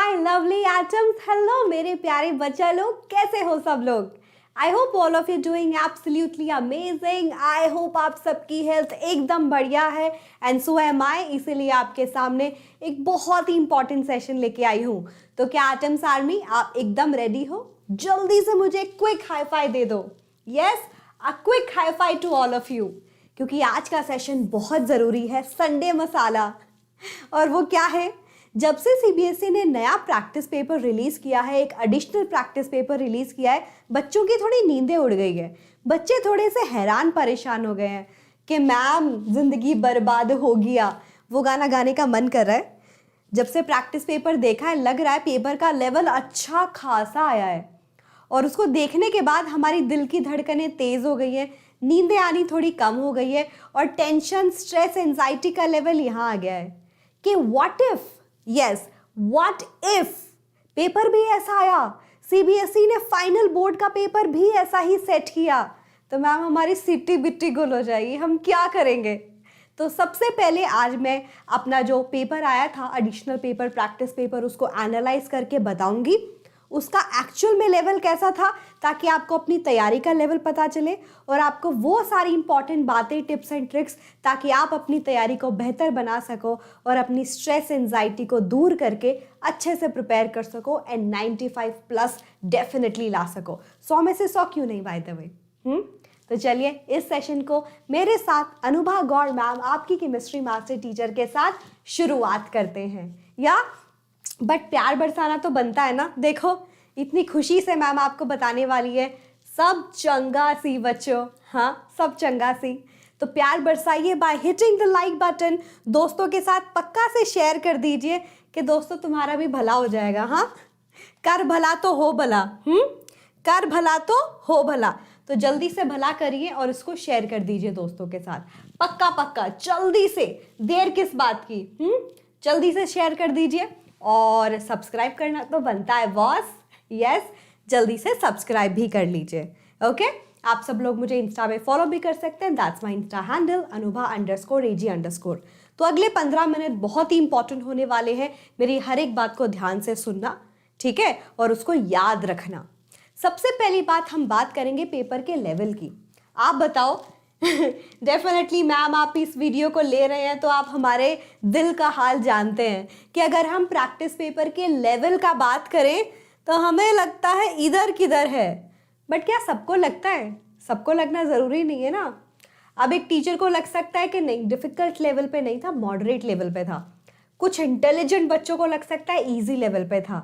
My lovely atoms, hello मेरे प्यारे बच्चा लोग, कैसे हो सब लोग। I hope all of you doing absolutely amazing. I hope आप सबकी हेल्थ एकदम बढ़िया है एंड सो एम आई। इसीलिए आपके सामने एक बहुत ही इंपॉर्टेंट सेशन लेके आई हूँ। तो क्या एटम्स आर्मी आप एकदम रेडी हो? जल्दी से मुझे क्विक हाई फाई दे दो। Yes, a quick high five to all of you, क्योंकि आज का सेशन बहुत ज़रूरी है। संडे मसाला। और वो क्या है? जब से सीबीएसई ने नया प्रैक्टिस पेपर रिलीज किया है, एक एडिशनल प्रैक्टिस पेपर रिलीज किया है, बच्चों की थोड़ी नींदें उड़ गई है। बच्चे थोड़े से हैरान परेशान हो गए हैं कि मैम जिंदगी बर्बाद हो गया। वो गाना गाने का मन कर रहा है। जब से प्रैक्टिस पेपर देखा है, लग रहा है पेपर का लेवल अच्छा खासा आया है। और उसको देखने के बाद हमारी दिल की धड़कनें तेज हो गई है, नींदें आनी थोड़ी कम हो गई है और टेंशन, स्ट्रेस, एंजाइटी का लेवल यहाँ आ गया है कि what if, yes what if paper भी ऐसा आया, सीबीएसई ने फाइनल बोर्ड का पेपर भी ऐसा ही सेट किया, तो मैम हमारी सिट्टी बिट्टी गुल हो जाएगी, हम क्या करेंगे। तो सबसे पहले आज मैं अपना जो पेपर आया था, एडिशनल पेपर, प्रैक्टिस पेपर, उसको एनालाइज करके बताऊंगी उसका एक्चुअल में लेवल कैसा था, ताकि आपको अपनी तैयारी का लेवल पता चले और आपको वो सारी इंपॉर्टेंट बातें, टिप्स एंड ट्रिक्स, ताकि आप अपनी तैयारी को बेहतर बना सको और अपनी स्ट्रेस, एंजाइटी को दूर करके अच्छे से प्रिपेयर कर सको एंड 95 प्लस डेफिनेटली ला सको। 100 में से 100 क्यों नहीं, बाय द वे। तो चलिए इस सेशन को मेरे साथ अनुभा गौड़ मैम, आपकी केमिस्ट्री मास्टर टीचर के साथ शुरुआत करते हैं। या बट प्यार बरसाना तो बनता है ना। देखो इतनी खुशी से मैम आपको बताने वाली है, सब चंगा सी बच्चों, हाँ सब चंगा सी। तो प्यार बरसाइए by hitting the like button. दोस्तों के साथ पक्का से शेयर कर दीजिए कि दोस्तों तुम्हारा भी भला हो जाएगा। हाँ, कर भला तो हो भला, कर भला तो हो भला। तो जल्दी से भला करिए और इसको शेयर कर दीजिए दोस्तों के साथ, पक्का पक्का, जल्दी से, देर किस बात की। जल्दी से शेयर कर दीजिए और सब्सक्राइब करना तो बनता है बॉस। यस, जल्दी से सब्सक्राइब भी कर लीजिए। ओके, आप सब लोग मुझे इंस्टा पे फॉलो भी कर सकते हैं। दैट्स माई इंस्टा हैंडल अनुभा_AG_। तो अगले 15 मिनट बहुत ही इंपॉर्टेंट होने वाले हैं। मेरी हर एक बात को ध्यान से सुनना, ठीक है, और उसको याद रखना। सबसे पहली बात, हम बात करेंगे पेपर के लेवल की। आप बताओ डेफिनेटली मैम आप इस वीडियो को ले रहे हैं तो आप हमारे दिल का हाल जानते हैं कि अगर हम प्रैक्टिस पेपर के लेवल का बात करें तो हमें लगता है इधर किधर है। बट क्या सबको लगता है? सबको लगना ज़रूरी नहीं है ना। अब एक टीचर को लग सकता है कि नहीं, डिफ़िकल्ट लेवल पे नहीं था, मॉडरेट लेवल पे था। कुछ इंटेलिजेंट बच्चों को लग सकता है ईजी लेवल पे था।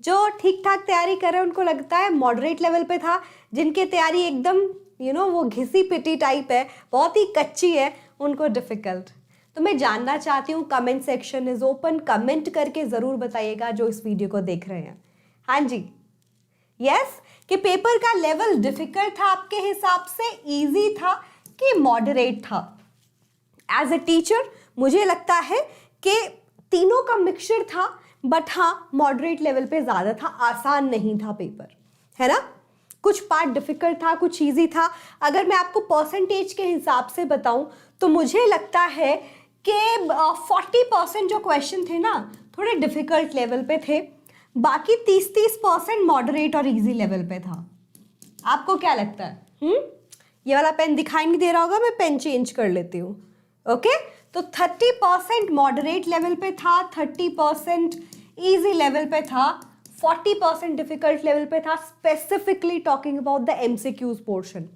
जो ठीक ठाक तैयारी कर रहे हैं उनको लगता है मॉडरेट लेवल पे था। जिनकी तैयारी एकदम वो घिसी पिटी टाइप है, बहुत ही कच्ची है, उनको डिफ़िकल्ट। तो मैं जानना चाहती हूँ, comment section is open, comment करके ज़रूर बताइएगा जो इस वीडियो को देख रहे हैं। हाँ जी, यस, कि पेपर का लेवल डिफ़िकल्ट था आपके हिसाब से, ईजी था कि मॉडरेट था। एज ए टीचर मुझे लगता है कि तीनों का मिक्सचर था, बट हाँ मॉडरेट लेवल पे ज़्यादा था, आसान नहीं था पेपर, है ना। कुछ पार्ट डिफ़िकल्ट था, कुछ ईजी था। अगर मैं आपको परसेंटेज के हिसाब से बताऊं तो मुझे लगता है कि 40% जो क्वेश्चन थे ना, थोड़े डिफ़िकल्ट लेवल पे थे, बाकी 30% मॉडरेट और इजी लेवल पे था। आपको क्या लगता है? ये वाला पेन दिखाई नहीं दे रहा होगा, मैं पेन चेंज कर लेती हूँ। ओके, तो 30% मॉडरेट लेवल पे था, 30% इजी लेवल पे था, 40% डिफिकल्ट लेवल पे था। Specifically talking about the MCQs portion.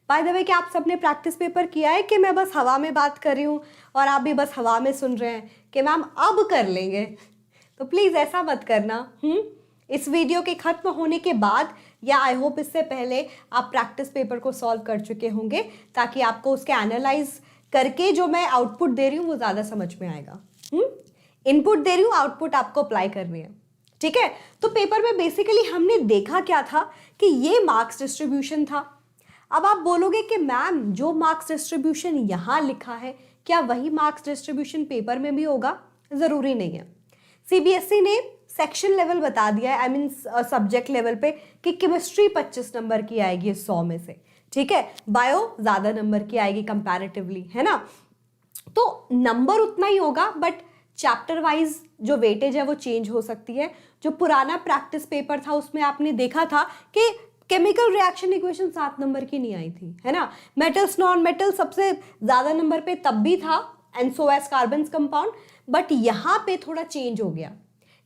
By the way, कि आप सबने प्रैक्टिस पेपर किया है कि मैं बस हवा में बात कर रही हूँ और आप भी बस हवा में सुन रहे हैं कि मैम अब कर लेंगे? तो प्लीज़ ऐसा मत करना। इस वीडियो के ख़त्म होने के बाद या आई होप इससे पहले आप प्रैक्टिस पेपर को सॉल्व कर चुके होंगे, ताकि आपको उसके एनालाइज करके जो मैं आउटपुट दे रही हूँ वो ज़्यादा समझ में आएगा। इनपुट दे रही हूँ, आउटपुट आपको अप्लाई करनी है, ठीक है। तो पेपर में बेसिकली हमने देखा क्या था कि ये मार्क्स डिस्ट्रीब्यूशन था। अब आप बोलोगे कि मैम जो मार्क्स डिस्ट्रीब्यूशन यहाँ लिखा है, क्या वही मार्क्स डिस्ट्रीब्यूशन पेपर में भी होगा? ज़रूरी नहीं है। सीबीएसई ने सेक्शन लेवल बता दिया है, आई मीन सब्जेक्ट लेवल पे, कि केमिस्ट्री 25 नंबर की आएगी 100 में से, ठीक है। बायो ज़्यादा नंबर की आएगी कंपैरेटिवली, है ना। तो नंबर उतना ही होगा, बट चैप्टर वाइज जो वेटेज है वो चेंज हो सकती है। जो पुराना प्रैक्टिस पेपर था उसमें आपने देखा था कि केमिकल रिएक्शन इक्वेशन 7 नंबर की नहीं आई थी, है ना। मेटल्स नॉन मेटल सबसे ज्यादा नंबर पे तब भी था, and so as carbon compound, but यहाँ पे थोड़ा चेंज हो गया।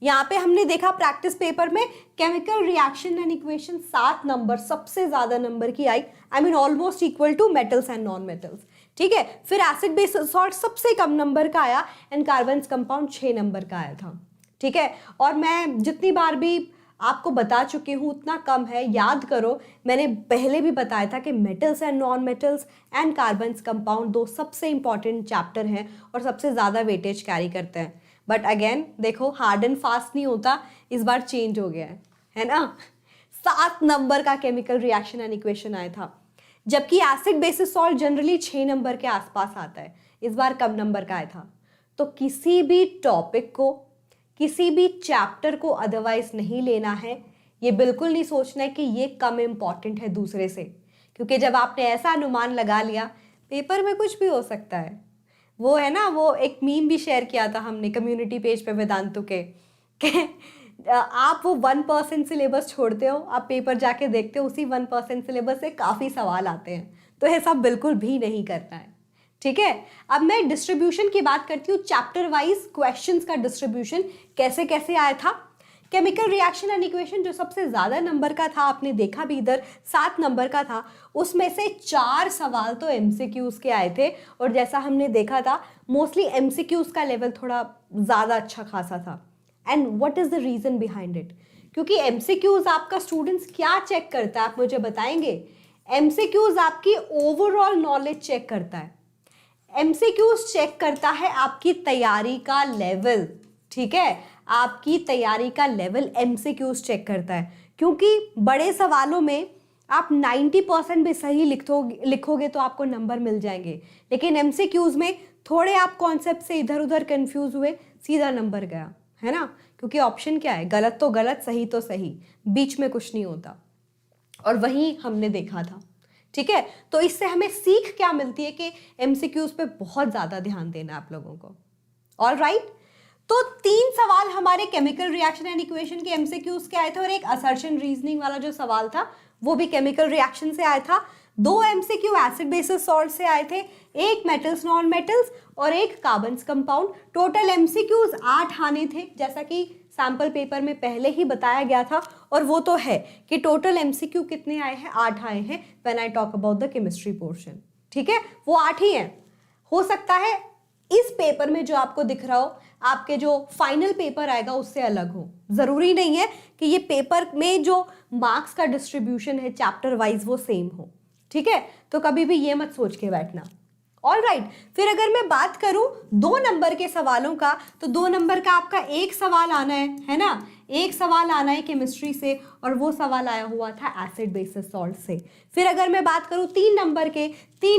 यहाँ पे हमने देखा प्रैक्टिस पेपर में chemical reaction and equation 7 number सबसे ज्यादा नंबर की आई, I mean almost equal to metals and non metals, ठीक है। फिर एसिड बेस सॉल्ट सबसे कम नंबर का आया, एंड कार्बन कंपाउंड 6 नंबर का आया था, ठीक है। और मैं जितनी बार भी आपको बता चुकी हूँ उतना कम है, याद करो मैंने पहले भी बताया था कि metals and non metals and carbon compound 2 सबसे इंपॉर्टेंट चैप्टर हैं और सबसे ज़्यादा वेटेज कैरी करते हैं। बट अगेन देखो हार्ड एंड फास्ट नहीं होता, इस बार चेंज हो गया है ना। 7 नंबर का केमिकल रिएक्शन एंड इक्वेशन आया था, जबकि acid basis salt generally 6 number के आसपास आता है, इस बार कम नंबर का आया था। तो किसी भी टॉपिक को, किसी भी चैप्टर को अदरवाइज नहीं लेना है, ये बिल्कुल नहीं सोचना है कि ये कम इम्पॉर्टेंट है दूसरे से, क्योंकि जब आपने ऐसा अनुमान लगा लिया पेपर में कुछ भी हो सकता है। वो है ना, वो एक मीम भी शेयर किया था हमने कम्युनिटी पेज पे वेदांतु के आप वो 1% सिलेबस छोड़ते हो, आप पेपर जाके देखते हो उसी 1% सिलेबस से काफ़ी सवाल आते हैं, तो ये सब बिल्कुल भी नहीं करना है, ठीक है। अब मैं डिस्ट्रीब्यूशन की बात करती हूँ, चैप्टर वाइज क्वेश्चंस का डिस्ट्रीब्यूशन कैसे कैसे आया था। केमिकल रिएक्शन एंड इक्वेशन जो सबसे ज़्यादा नंबर का था, आपने देखा भी इधर 7 नंबर का था, उसमें से 4 सवाल तो एमसीक्यूज़ के आए थे, और जैसा हमने देखा था मोस्टली एमसीक्यूज़ का लेवल थोड़ा ज़्यादा अच्छा खासा था। And what is the reason behind it, क्योंकि एमसीक्यूज़ आपका स्टूडेंट्स क्या चेक करता है, आप मुझे बताएंगे। एमसीक्यूज़ आपकी ओवरऑल नॉलेज चेक करता है, एमसीक्यूज़ चेक करता है आपकी तैयारी का लेवल, ठीक है, आपकी तैयारी का लेवल एमसीक्यूज़ चेक करता है। क्योंकि बड़े सवालों में आप 90% भी सही लिखोगे तो आपको नंबर मिल जाएंगे, लेकिन एमसीक्यूज़ में थोड़े आप कॉन्सेप्ट से इधर उधर कंफ्यूज हुए, सीधा नंबर गया, है ना। क्योंकि ऑप्शन क्या है, गलत तो गलत, सही तो सही, बीच में कुछ नहीं होता, और वही हमने देखा था, ठीक है। तो इससे हमें सीख क्या मिलती है कि एमसीक्यूज़ पे बहुत ज़्यादा ध्यान देना आप लोगों को। ऑल राइट, तो 3 सवाल हमारे केमिकल रिएक्शन एंड इक्वेशन के एमसीक्यूज के आए थे, और एक असर्शन रीजनिंग वाला जो सवाल था वो भी केमिकल रिएक्शन से आया था। 2 एमसीक्यू एसिड बेसिस सॉल्ट से आए थे, एक मेटल्स नॉन मेटल्स और एक कार्बन कंपाउंड। टोटल एमसीक्यूज 8 आने थे, जैसा कि सैम्पल पेपर में पहले ही बताया गया था, और वो तो है कि टोटल एमसीक्यू कितने आए हैं, 8 आए हैं when I talk about the chemistry portion, ठीक है, वो 8 ही हैं। हो सकता है इस पेपर में जो आपको दिख रहा हो, आपके जो फाइनल पेपर आएगा उससे अलग हो, जरूरी नहीं है कि ये पेपर में जो मार्क्स का डिस्ट्रीब्यूशन है चैप्टर वाइज वो सेम हो, ठीक है। तो कभी भी ये मत सोच के बैठना। ऑल राइट, फिर अगर मैं बात करूं 2 नंबर के सवालों का, तो 2 नंबर का आपका एक सवाल आना है ना, एक सवाल आना है केमिस्ट्री से, और वो सवाल आया हुआ था एसिड बेसिस सॉल्ट से। फिर अगर मैं बात करूं 3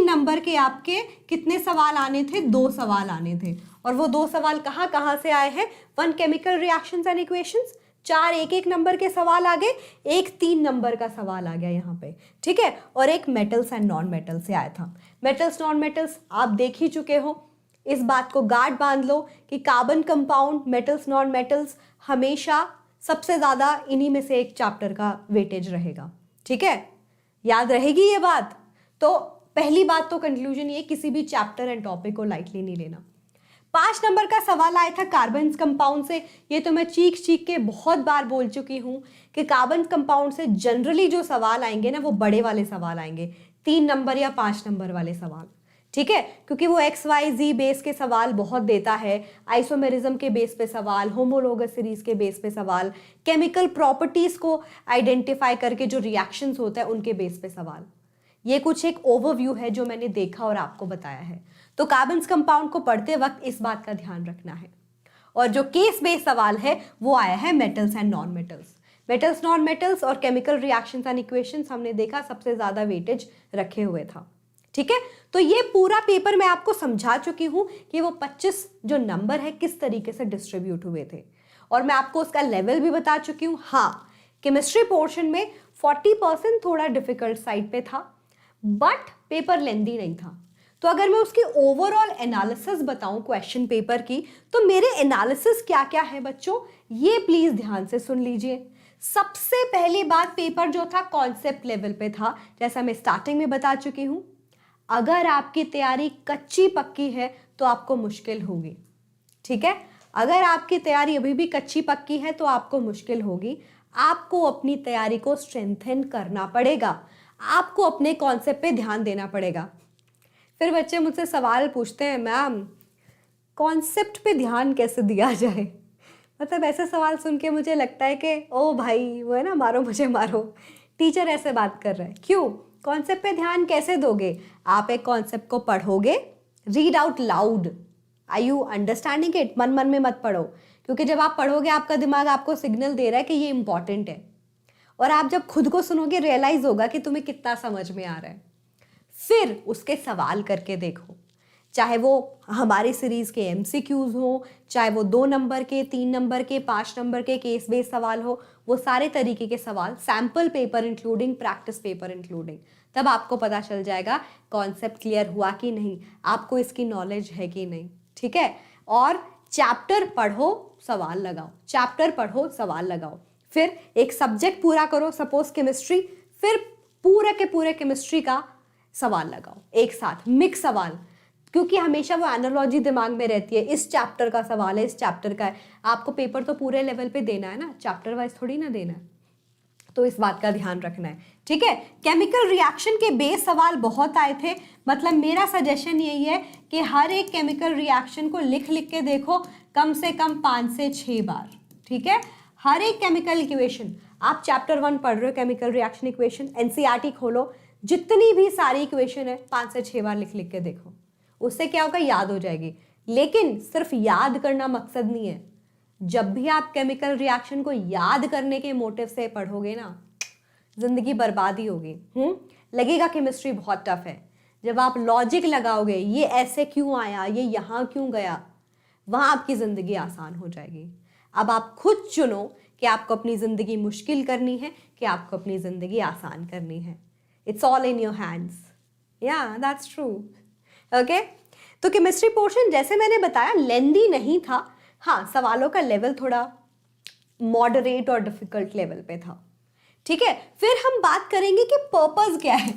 नंबर के आपके कितने सवाल आने थे, 2 सवाल आने थे, और वो 2 सवाल कहाँ कहाँ से आए हैं, 1 केमिकल रिएक्शंस एंड इक्वेशंस, 4 एक नंबर के सवाल आ गए, एक 3 नंबर का सवाल आ गया यहाँ पे, ठीक है, और एक मेटल्स एंड नॉन मेटल्स से आया था। मेटल्स नॉन मेटल्स आप देख ही चुके हो, इस बात को गार्ड बांध लो कि carbon compound, metals non metals हमेशा सबसे ज़्यादा इन्हीं में से एक चैप्टर का वेटेज रहेगा, ठीक है, याद रहेगी ये बात। तो पहली बात तो कंक्लूजन ये, किसी भी चैप्टर एंड टॉपिक को लाइटली नहीं लेना। 5 नंबर का सवाल आया था कार्बन कंपाउंड से। ये तो मैं चीख के बहुत बार बोल चुकी हूँ कि कार्बन कंपाउंड से जनरली जो सवाल आएंगे ना, वो बड़े वाले सवाल आएंगे, 3 नंबर या 5 नंबर वाले सवाल, ठीक है, क्योंकि वो XYZ बेस के सवाल बहुत देता है, आइसोमेरिज्म के बेस पे सवाल, होमोलोगस सीरीज के बेस पे सवाल, केमिकल प्रॉपर्टीज को आइडेंटिफाई करके जो रिएक्शंस होता है उनके बेस पे सवाल। ये कुछ एक ओवरव्यू है जो मैंने देखा और आपको बताया है। तो कार्बन कंपाउंड को पढ़ते वक्त इस बात का ध्यान रखना है। और जो केस बेस्ड सवाल है वो आया है metals and non metals. Metals non metals और केमिकल रिएक्शंस एंड इक्वेशंस हमने देखा सबसे ज्यादा वेटेज रखे हुए था, ठीक है। तो ये पूरा पेपर मैं आपको समझा चुकी हूं कि वो 25 जो नंबर है किस तरीके से डिस्ट्रीब्यूट हुए थे, और मैं आपको उसका लेवल भी बता चुकी हूं। हाँ, केमिस्ट्री पोर्शन में 40% थोड़ा डिफिकल्ट साइड पे था, बट पेपर लेंदी नहीं था। तो अगर मैं उसकी ओवरऑल एनालिसिस बताऊं क्वेश्चन पेपर की, तो मेरे एनालिसिस क्या क्या है बच्चों, ये प्लीज ध्यान से सुन लीजिए। सबसे पहली बात, पेपर जो था कॉन्सेप्ट लेवल पे था, जैसा मैं स्टार्टिंग में बता चुकी हूं। अगर आपकी तैयारी कच्ची पक्की है तो आपको मुश्किल होगी, ठीक है। अगर आपकी तैयारी अभी भी कच्ची पक्की है तो आपको मुश्किल होगी। आपको अपनी तैयारी को स्ट्रेंथन करना पड़ेगा, आपको अपने कॉन्सेप्ट पे ध्यान देना पड़ेगा। फिर बच्चे मुझसे सवाल पूछते हैं, मैम कॉन्सेप्ट पे ध्यान कैसे दिया जाए। मतलब ऐसे सवाल सुन के मुझे लगता है कि ओ भाई वो है ना, मारो मुझे मारो, टीचर ऐसे बात कर रहा है। क्यों, कॉन्सेप्ट पे ध्यान कैसे दोगे? आप एक कॉन्सेप्ट को पढ़ोगे, read out loud, are you understanding it? मन मन में मत पढ़ो, क्योंकि जब आप पढ़ोगे आपका दिमाग आपको सिग्नल दे रहा है कि ये इंपॉर्टेंट है, और आप जब खुद को सुनोगे रियलाइज होगा कि तुम्हें कितना समझ में आ रहा है। फिर उसके सवाल करके देखो, चाहे वो हमारी सीरीज के MCQs हो, चाहे वो 2 नंबर के, 3 नंबर के, 5 नंबर के केस बेस्ड सवाल हो, वो सारे तरीके के सवाल, sample paper including, practice paper including, तब आपको पता चल जाएगा कॉन्सेप्ट क्लियर हुआ कि नहीं, आपको इसकी नॉलेज है कि नहीं, ठीक है। और चैप्टर पढ़ो, सवाल लगाओ, चैप्टर पढ़ो, सवाल लगाओ। फिर एक सब्जेक्ट पूरा करो, सपोज केमिस्ट्री, फिर पूरे के पूरे केमिस्ट्री का सवाल लगाओ एक साथ, मिक्स सवाल, क्योंकि हमेशा वो एनालॉजी दिमाग में रहती है, इस चैप्टर का सवाल है, इस चैप्टर का है। आपको पेपर तो पूरे लेवल पे देना है ना, चैप्टर वाइज थोड़ी ना देना है, तो इस बात का ध्यान रखना है, ठीक है। केमिकल रिएक्शन के बेस सवाल बहुत आए थे, मतलब मेरा सजेशन यही है कि हर एक केमिकल रिएक्शन को लिख लिख के देखो कम से कम 5 से 6 बार, ठीक है। हर एक केमिकल इक्वेशन, आप चैप्टर 1 पढ़ रहे हो केमिकल रिएक्शन इक्वेशन, NCERT खोलो, जितनी भी सारी इक्वेशन है 5 से 6 बार लिख लिख के देखो, उससे क्या होगा, याद हो जाएगी। लेकिन सिर्फ याद करना मकसद नहीं है, जब भी आप केमिकल रिएक्शन को याद करने के मोटिव से पढ़ोगे ना, जिंदगी बर्बाद ही होगी। लगेगा केमिस्ट्री बहुत टफ है। जब आप लॉजिक लगाओगे, ये ऐसे क्यों आया, ये यहाँ क्यों गया, वहां आपकी जिंदगी आसान हो जाएगी। अब आप खुद चुनो कि आपको अपनी जिंदगी मुश्किल करनी है कि आपको अपनी जिंदगी आसान करनी है। It's all in your hands, या दैट्स ट्रू, ओके। तो केमिस्ट्री पोर्शन जैसे मैंने बताया लेंदी नहीं था, हाँ सवालों का लेवल थोड़ा मॉडरेट और डिफिकल्ट लेवल पे था, ठीक है। फिर हम बात करेंगे कि पर्पस क्या है,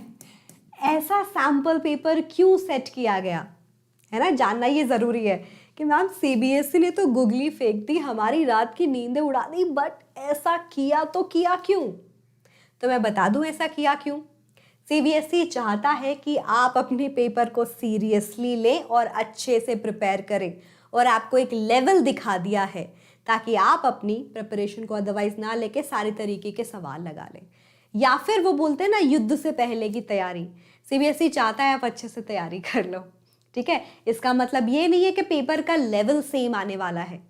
ऐसा सैंपल पेपर क्यों सेट किया गया है ना, जानना ये जरूरी है कि मैम CBSE ने तो गुगली फेंक दी, हमारी रात की नींदें उड़ा दी, बट ऐसा किया तो किया क्यों? तो मैं बता दूं ऐसा किया क्यों। CBSE चाहता है कि आप अपने पेपर को सीरियसली लें और अच्छे से प्रिपेयर करें, और आपको एक लेवल दिखा दिया है ताकि आप अपनी प्रिपरेशन को अदरवाइज ना लेके सारे तरीके के सवाल लगा लें। या फिर वो बोलते हैं ना युद्ध से पहले की तैयारी, CBSE चाहता है आप अच्छे से तैयारी कर लो, ठीक है। इसका मतलब ये नहीं है कि पेपर का लेवल सेम आने वाला है,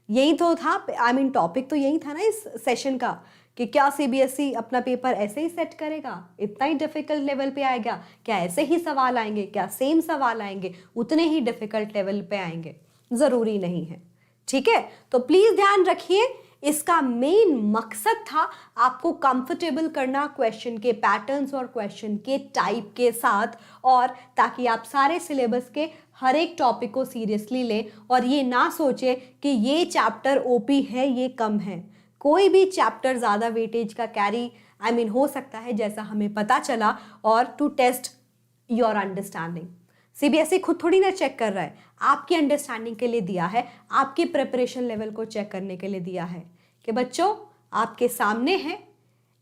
यही तो था, आई मीन टॉपिक तो यही था ना इस सेशन का, कि क्या CBSE अपना पेपर ऐसे ही सेट करेगा, इतना ही डिफिकल्ट लेवल पे आएगा, क्या ऐसे ही सवाल आएंगे, क्या सेम सवाल आएंगे, उतने ही डिफिकल्ट लेवल पे आएंगे, ज़रूरी नहीं है, ठीक है। तो प्लीज़ ध्यान रखिए, इसका मेन मकसद था आपको कंफर्टेबल करना क्वेश्चन के पैटर्न्स और क्वेश्चन के टाइप के साथ, और ताकि आप सारे सिलेबस के हर एक टॉपिक को सीरियसली लें और ये ना सोचे कि ये चैप्टर OP है, ये कम है। कोई भी चैप्टर ज़्यादा वेटेज का कैरी हो सकता है, जैसा हमें पता चला, और to test your understanding. CBSE खुद थोड़ी ना चेक कर रहा है, आपकी अंडरस्टैंडिंग के लिए दिया है, आपके प्रिपरेशन लेवल को चेक करने के लिए दिया है कि बच्चों आपके सामने है,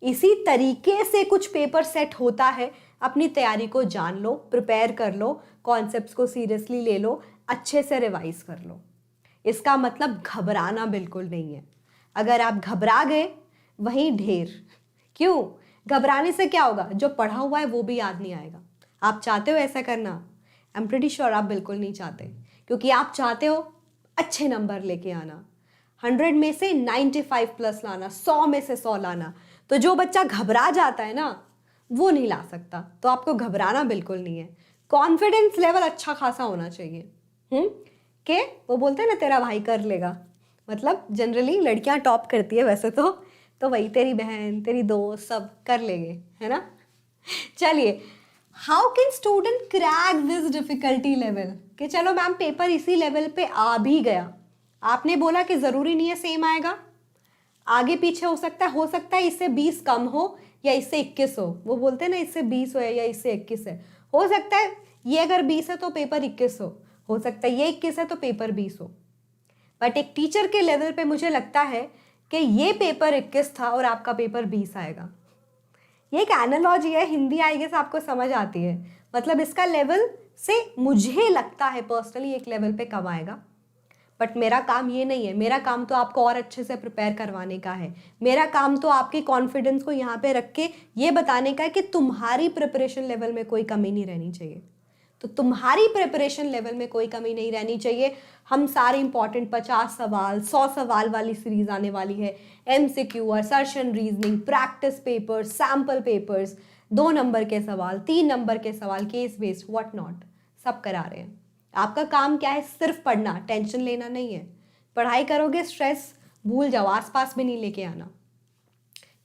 इसी तरीके से कुछ पेपर सेट होता है, अपनी तैयारी को जान लो, प्रिपेयर कर लो, कॉन्सेप्ट्स को सीरियसली ले लो, अच्छे से रिवाइज कर लो। इसका मतलब घबराना बिल्कुल नहीं है। अगर आप घबरा गए वहीं ढेर। क्यों? घबराने से क्या होगा, जो पढ़ा हुआ है वो भी याद नहीं आएगा। आप चाहते हो ऐसा करना? आई एम प्रीटी श्योर आप बिल्कुल नहीं चाहते, क्योंकि आप चाहते हो अच्छे नंबर लेके आना, 100 में से 95 प्लस लाना, 100 में से 100 लाना। तो जो बच्चा घबरा जाता है ना, वो नहीं ला सकता। तो आपको घबराना बिल्कुल नहीं है, कॉन्फिडेंस लेवल अच्छा खासा होना चाहिए। के वो बोलते हैं ना तेरा भाई कर लेगा, मतलब जनरली लड़कियां टॉप करती है वैसे तो वही तेरी बहन, तेरी दोस्त सब कर लेंगे, है ना। चलिए how can student crack this difficulty level, कि चलो मैम पेपर इसी लेवल पे आ भी गया, आपने बोला कि ज़रूरी नहीं है सेम आएगा, आगे पीछे हो सकता है इससे 20 कम हो या इससे 21 हो, वो बोलते हैं ना इससे 20 हो या इससे 21 है, हो सकता है ये अगर 20 है तो पेपर 21 हो सकता है ये 21 है तो पेपर 20 हो। बट एक टीचर के लेवल पे मुझे लगता है कि ये पेपर 21 था और आपका पेपर 20 आएगा। ये एक एनालॉजी है, हिंदी आई गेस आपको समझ आती है, मतलब इसका लेवल से मुझे लगता है पर्सनली एक लेवल पे कम आएगा। बट मेरा काम ये नहीं है, मेरा काम तो आपको और अच्छे से प्रिपेयर करवाने का है, मेरा काम तो आपके कॉन्फिडेंस को यहाँ पे रख के ये बताने का है कि तुम्हारी प्रिपरेशन लेवल में कोई कमी नहीं रहनी चाहिए। तो तुम्हारी प्रिपरेशन लेवल में कोई कमी नहीं रहनी चाहिए। हम सारे इंपॉर्टेंट 50 सवाल 100 सवाल वाली सीरीज आने वाली है, MCQ, assertion reasoning, practice paper, sample papers, 2 number के सवाल, 3 नंबर के सवाल, केस बेस्ड, व्हाट नॉट, सब करा रहे हैं। आपका काम क्या है? सिर्फ पढ़ना, टेंशन लेना नहीं है। पढ़ाई करोगे स्ट्रेस भूल जाओ, आसपास भी नहीं लेके आना,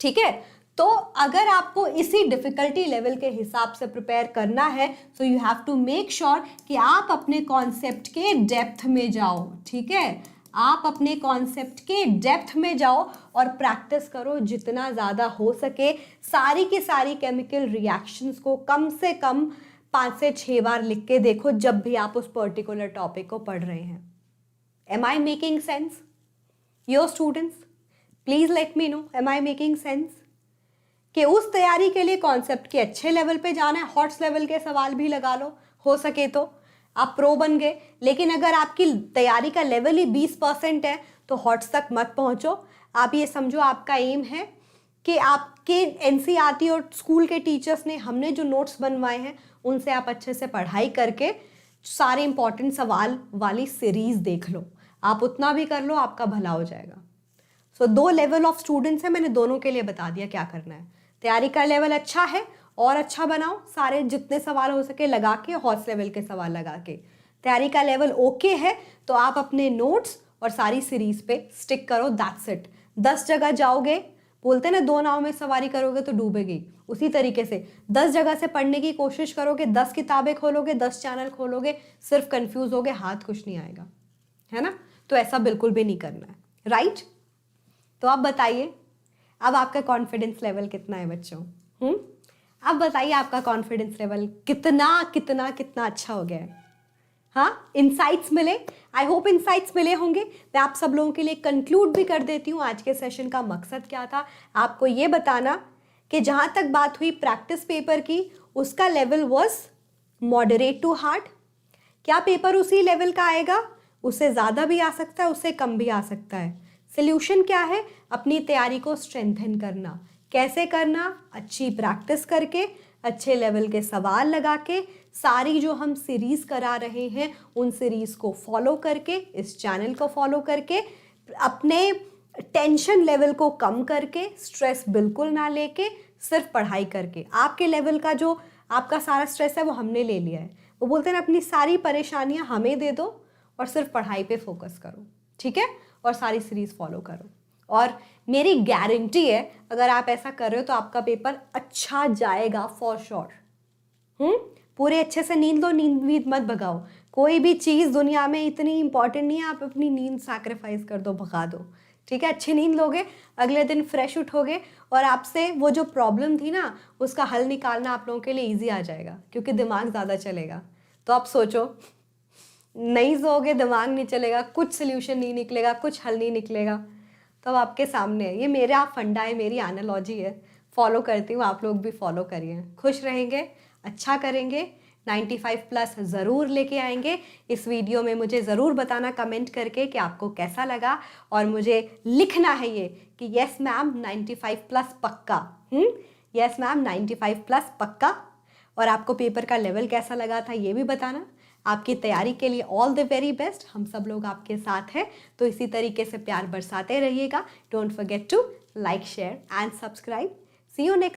ठीक है। तो अगर आपको इसी डिफिकल्टी लेवल के हिसाब से प्रिपेयर करना है, so you have to make sure कि आप अपने कॉन्सेप्ट के डेप्थ में जाओ, ठीक है। आप अपने कॉन्सेप्ट के डेप्थ में जाओ और प्रैक्टिस करो जितना ज़्यादा हो सके। सारी की सारी केमिकल रिएक्शंस को कम से कम 5 से 6 बार लिख के देखो जब भी आप उस पर्टिकुलर टॉपिक को पढ़ रहे हैं। Am I making sense? Your students please let me know, am I making sense? कि उस तैयारी के लिए कॉन्सेप्ट के अच्छे लेवल पे जाना है, हॉट्स लेवल के सवाल भी लगा लो, हो सके तो आप प्रो बन गए। लेकिन अगर आपकी तैयारी का लेवल ही 20% है तो हॉट्स तक मत पहुंचो। आप ये समझो आपका एम है कि आपके NCERT और स्कूल के टीचर्स ने हमने जो नोट्स बनवाए हैं उनसे आप अच्छे से पढ़ाई करके सारे इंपॉर्टेंट सवाल वाली सीरीज देख लो। आप उतना भी कर लो, आपका भला हो जाएगा। सो 2 लेवल ऑफ स्टूडेंट्स हैं, मैंने दोनों के लिए बता दिया क्या करना है। तैयारी का लेवल अच्छा है और अच्छा बनाओ, सारे जितने सवाल हो सके लगा के, हॉर्स लेवल के सवाल लगा के। तैयारी का लेवल ओके है तो आप अपने नोट्स और सारी सीरीज पे स्टिक करो, दैट्स इट। 10 जगह जाओगे, बोलते ना 2 नाव में सवारी करोगे तो डूबेगी, उसी तरीके से 10 जगह से पढ़ने की कोशिश करोगे, 10 किताबें खोलोगे, 10 चैनल खोलोगे, सिर्फ कंफ्यूज होगे, हाथ कुछ नहीं आएगा, है ना। तो ऐसा बिल्कुल भी नहीं करना है, राइट। तो आप बताइए अब आपका कॉन्फिडेंस लेवल कितना है बच्चों? अब बताइए आपका कॉन्फिडेंस लेवल कितना कितना कितना अच्छा हो गया है? हाँ, इंसाइट्स मिले? आई होप इंसाइट्स मिले होंगे। मैं आप सब लोगों के लिए कंक्लूड भी कर देती हूँ आज के सेशन का मकसद क्या था, आपको ये बताना कि जहाँ तक बात हुई प्रैक्टिस पेपर की, उसका level was moderate to hard. क्या पेपर उसी लेवल का आएगा? उससे ज़्यादा भी आ सकता है, उससे कम भी आ सकता है। सोल्यूशन क्या है? अपनी तैयारी को स्ट्रेंथन करना। कैसे करना? अच्छी प्रैक्टिस करके, अच्छे लेवल के सवाल लगा के, सारी जो हम सीरीज करा रहे हैं उन सीरीज को फॉलो करके, इस चैनल को फॉलो करके, अपने टेंशन लेवल को कम करके, स्ट्रेस बिल्कुल ना लेके, सिर्फ पढ़ाई करके। आपके लेवल का जो आपका सारा स्ट्रेस है वो हमने ले लिया है। वो बोलते हैं ना, अपनी सारी परेशानियां हमें दे दो और सिर्फ पढ़ाई पे फोकस करो, ठीक है, और सारी सीरीज फॉलो करो। और मेरी गारंटी है अगर आप ऐसा कर रहे हो तो आपका पेपर अच्छा जाएगा फॉर श्योर। पूरे अच्छे से नींद लो, नींद मत भगाओ। कोई भी चीज़ दुनिया में इतनी इंपॉर्टेंट नहीं है आप अपनी नींद सैक्रिफाइस कर दो, भगा दो, ठीक है। अच्छी नींद लोगे, अगले दिन फ्रेश उठोगे और आपसे वो जो प्रॉब्लम थी ना उसका हल निकालना आप लोगों के लिए ईजी आ जाएगा, क्योंकि दिमाग ज़्यादा चलेगा। तो आप सोचो, नहीं सोओगे दिमाग नहीं चलेगा, कुछ सोल्यूशन नहीं निकलेगा, कुछ हल नहीं निकलेगा। तो अब आपके सामने है, ये मेरा फंडा है, मेरी एनालॉजी है, फॉलो करती हूँ, आप लोग भी फॉलो करिए। खुश रहेंगे, अच्छा करेंगे, 95+ ज़रूर लेके आएंगे। इस वीडियो में मुझे ज़रूर बताना कमेंट करके कि आपको कैसा लगा, और मुझे लिखना है ये कि यस मैम 95+ पक्का, यस मैम 95+ पक्का। और आपको पेपर का लेवल कैसा लगा था ये भी बताना। आपकी तैयारी के लिए ऑल द वेरी बेस्ट, हम सब लोग आपके साथ हैं। तो इसी तरीके से प्यार बरसाते रहिएगा। Don't forget to like, share and subscribe. See you next